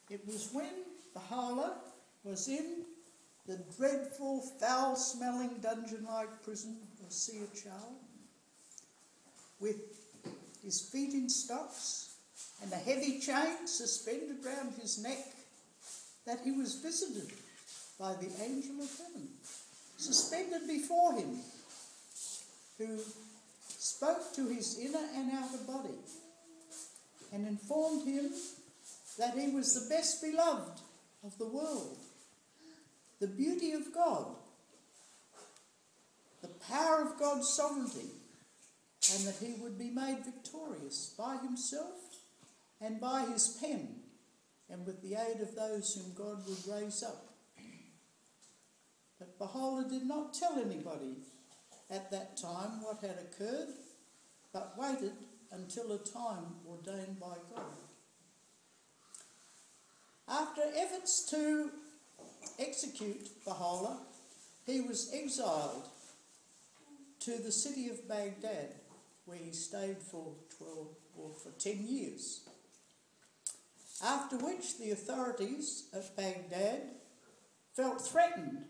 It was when Baha'i was in the dreadful, foul-smelling, dungeon-like prison of Siachal, with his feet in stocks and a heavy chain suspended round his neck, that he was visited by the angel of heaven, suspended before him, who spoke to his inner and outer body and informed him that he was the best beloved of the world, the beauty of God, the power of God's sovereignty, and that he would be made victorious by himself and by his pen, and with the aid of those whom God would raise up. But Baha'i did not tell anybody at that time what had occurred, but waited until a time ordained by God. After efforts to execute Baha'i, he was exiled to the city of Baghdad, where he stayed for 10 years. After which the authorities at Baghdad felt threatened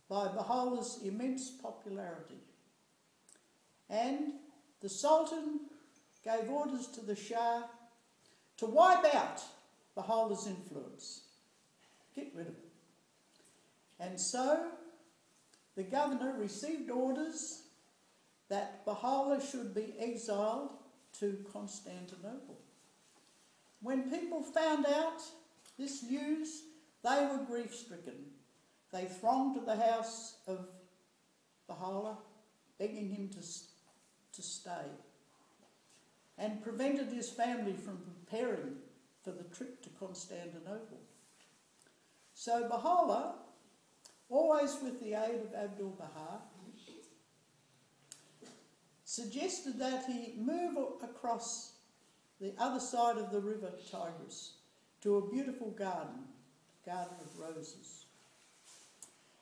by Baha'i's immense popularity, and the Sultan gave orders to the Shah to wipe out Baha'i's influence, get rid of it. And so the governor received orders that Baha'i should be exiled to Constantinople. When people found out this news, they were grief-stricken. They thronged to the house of Baha'i, begging him to stay, and prevented his family from preparing for the trip to Constantinople. So Baha'i, always with the aid of Abdu'l-Baha, suggested that he move across the other side of the river Tigris to a beautiful garden of roses.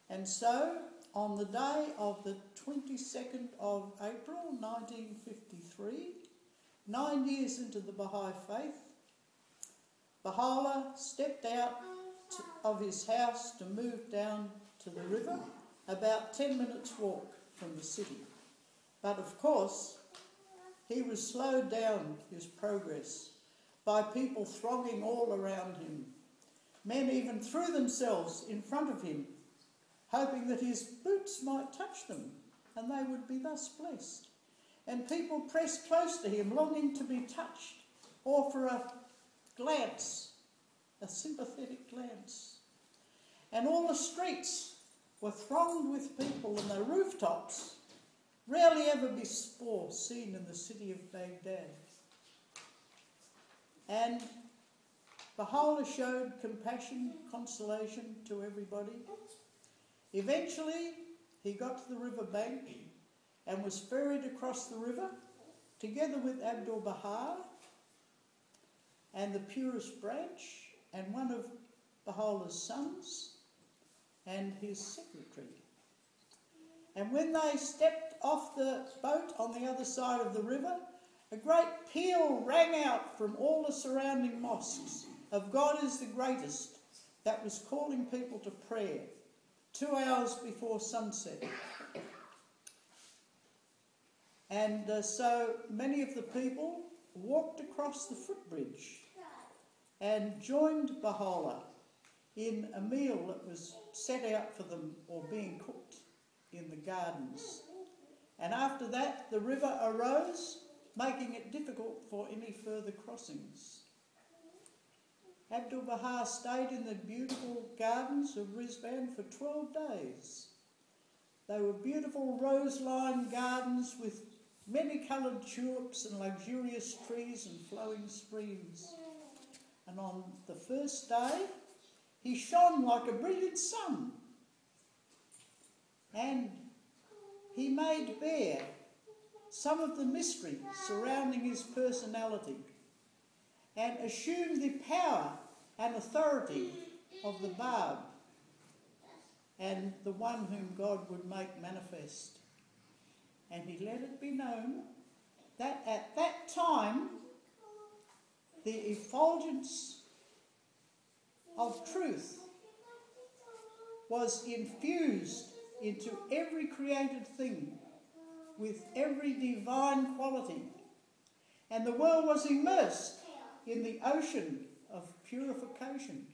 And so, on the day of the 22nd of April 1953, 9 years into the Baha'i faith, Baha'i stepped out of his house to move down to the river, about 10 minutes' walk from the city. But of course, he was slowed down his progress by people thronging all around him. Men even threw themselves in front of him, hoping that his boots might touch them and they would be thus blessed. And people pressed close to him, longing to be touched, or for a glance, a sympathetic glance. And all the streets were thronged with people, and the rooftops, rarely ever before seen in the city of Baghdad. And Baha'i showed compassion, consolation to everybody. Eventually, he got to the river bank and was ferried across the river together with Abdu'l-Baha and the purest branch and one of Baha'i's sons and his secretary. And when they stepped off the boat on the other side of the river, a great peal rang out from all the surrounding mosques of "God is the greatest," that was calling people to prayer 2 hours before sunset. And so many of the people walked across the footbridge and joined Baha'i in a meal that was set out for them or being cooked in the gardens. And after that, the river arose, making it difficult for any further crossings. Abdu'l-Baha stayed in the beautiful gardens of Ridvan for 12 days. They were beautiful rose-lined gardens with many-coloured tulips and luxurious trees and flowing streams. And on the first day, he shone like a brilliant sun. And he made bare some of the mystery surrounding his personality and assumed the power and authority of the Bab and the one whom God would make manifest. And he let it be known that at that time the effulgence of truth was infused into every created thing with every divine quality, and the world was immersed in the ocean of purification.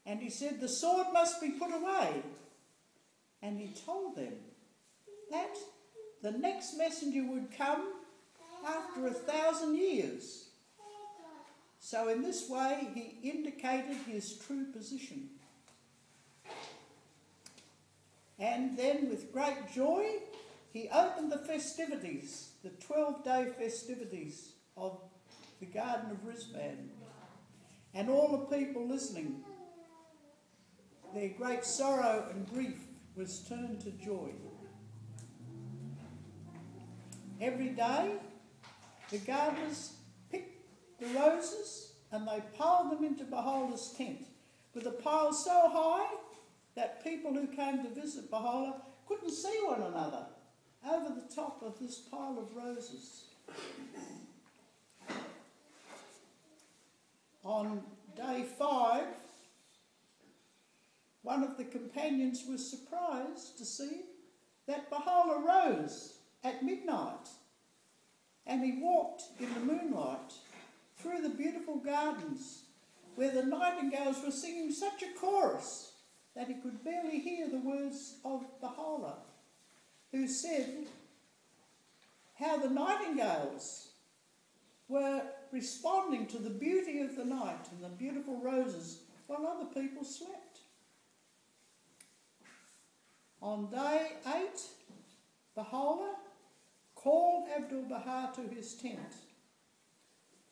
And he said the sword must be put away. And he told them that the next messenger would come after 1,000 years. So in this way he indicated his true position. And then with great joy he opened the festivities, the 12-day festivities of the Garden of Ridvan. And all the people listening, their great sorrow and grief was turned to joy. Every day, the gardeners picked the roses and they piled them into Baha'u'llah's tent, with a pile so high that people who came to visit Baha'u'llah couldn't see one another over the top of this pile of roses. On day 5, one of the companions was surprised to see that Baha'u'llah rose at midnight, and he walked in the moonlight through the beautiful gardens where the nightingales were singing such a chorus that he could barely hear the words of Baha'u'llah, who said how the nightingales were responding to the beauty of the night and the beautiful roses while other people slept. On day 8, Baha'u'llah called Abdu'l-Baha to his tent,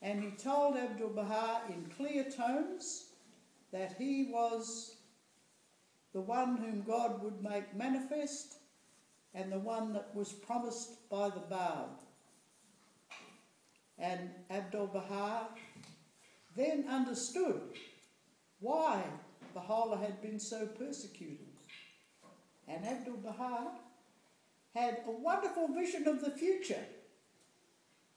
and he told Abdu'l-Baha in clear tones that he was the one whom God would make manifest and the one that was promised by the Bab. And Abdu'l-Baha then understood why Baha'u'llah had been so persecuted. And Abdu'l-Baha had a wonderful vision of the future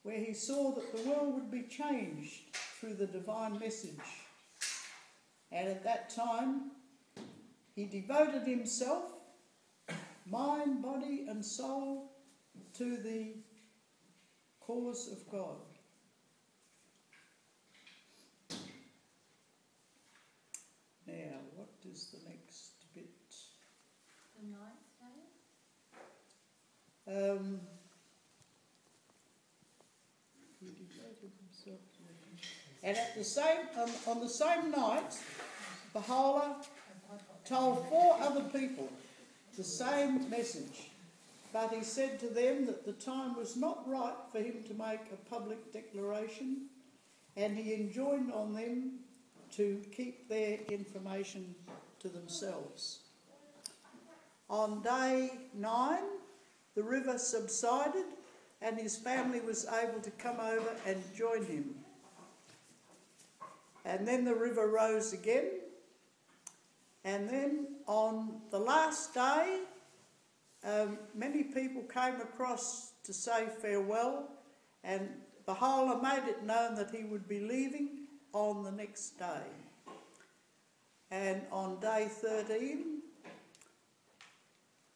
where he saw that the world would be changed through the divine message. And at that time, he devoted himself, mind, body and soul, to the cause of God. Now, what is the next bit? The 9th day? He devoted himself to it. And at the same, on the same night, Baha'u'llah told 4 other people the same message, but he said to them that the time was not right for him to make a public declaration, and he enjoined on them to keep their information to themselves. On day 9, the river subsided and his family was able to come over and join him. And then the river rose again. And then on the last day, many people came across to say farewell, and Baha'u'llah made it known that he would be leaving on the next day. And on day 13,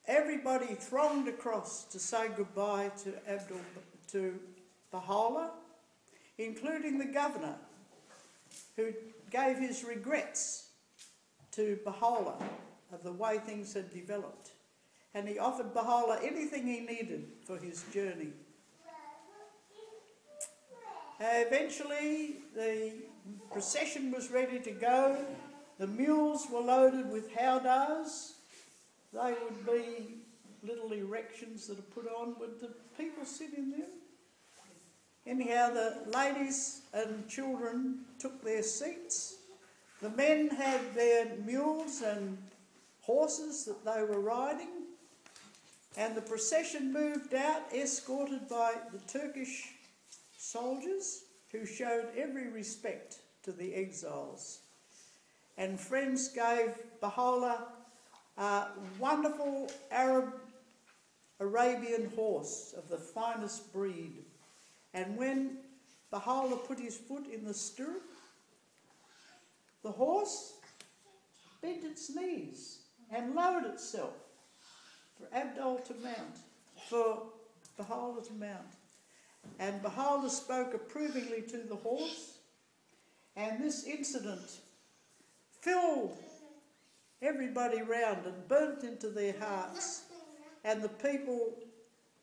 everybody thronged across to say goodbye to Baha'u'llah, including the governor, who gave his regrets to Baha'u'llah of the way things had developed. And he offered Baha'u'llah anything he needed for his journey. Eventually, the procession was ready to go. The mules were loaded with howdahs. They would be little erections that are put on. Would the people sit in them? Anyhow, the ladies and children took their seats. The men had their mules and horses that they were riding. And the procession moved out, escorted by the Turkish soldiers, who showed every respect to the exiles. And friends gave Baha'u'llah a wonderful Arabian horse of the finest breed. And when Baha'u'llah put his foot in the stirrup, the horse bent its knees and lowered itself for Abdul to mount, for Baha'u'llah to mount. And Baha'u'llah spoke approvingly to the horse, and this incident filled everybody round and burnt into their hearts. And the people,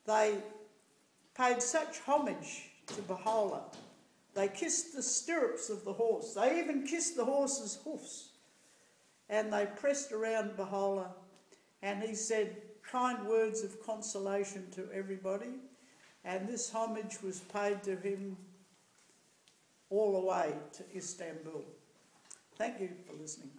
they paid such homage to Baha'u'llah. They kissed the stirrups of the horse. They even kissed the horse's hoofs. And they pressed around Baha'u'llah, and he said kind words of consolation to everybody. And this homage was paid to him all the way to Istanbul. Thank you for listening.